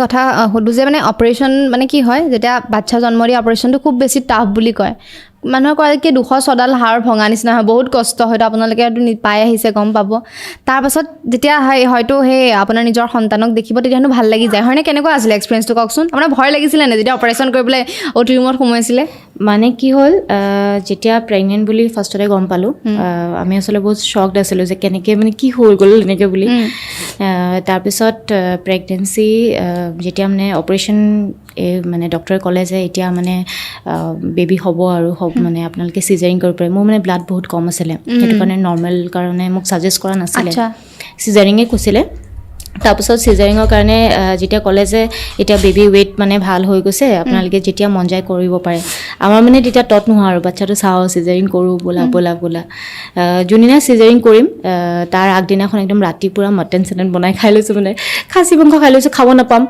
কথা সুধো যে মানে অপাৰেশ্যন মানে কি হয় যেতিয়া বাচ্চা জন্ম দিয়া অপাৰেশ্যনটো খুব বেছি টাফ বুলি কয় মানুহৰ কয় কি 200 ডাল হাড় ভঙা নিচিনা হয় বহুত কষ্ট হয়তো আপোনালোকে পাই আহিছে গম পাব তাৰপাছত যেতিয়া হয়তো সেই আপোনাৰ নিজৰ সন্তানক দেখিব তেতিয়ানো ভাল লাগি যায় হয়নে কেনেকুৱা আছিল এক্সপেৰিয়েন্সটো কওকচোন আপোনাৰ ভয় লাগিছিলে নে যেতিয়া অপাৰেশ্যন কৰিবলৈ অটি ৰুমত সোমাইছিলে মানে কি হ'ল যেতিয়া প্ৰেগনেণ্ট বুলি ফাৰ্ষ্টতে গম পালোঁ আমি আচলতে বহুত শ্বকড আছিলোঁ যে কেনেকৈ মানে কি হৈ গ'ল এনেকৈ বুলি তাৰপিছত প্ৰেগনেঞ্চি যেতিয়া মানে অপাৰেশ্যন মানে ডক্টৰে ক'লে যে এতিয়া মানে বেবী হ'ব আৰু মানে আপোনালোকে চিজাৰিং কৰিব পাৰে মোৰ মানে ব্লাড বহুত কম আছিলে সেইটো কাৰণে নৰ্মেল কাৰণে মোক ছাজেষ্ট কৰা নাছিলে চিজাৰিঙে কৈছিলে তাৰপিছত চিজাৰিঙৰ কাৰণে যেতিয়া ক'লে যে এতিয়া বেবী ৱেইট মানে ভাল হৈ গৈছে আপোনালোকে যেতিয়া মন যায় কৰিব পাৰে আমাৰ মানে তেতিয়া তত নোহোৱা আৰু বাচ্চাটো চাওঁ চিজাৰিং কৰোঁ বোলা যোনদিনা চিজাৰিং কৰিম তাৰ আগদিনাখন একদম ৰাতিপুৱা মটন চেটন বনাই খাই লৈছোঁ মানে খাচী মাংস খাই লৈছোঁ খাব নাপাম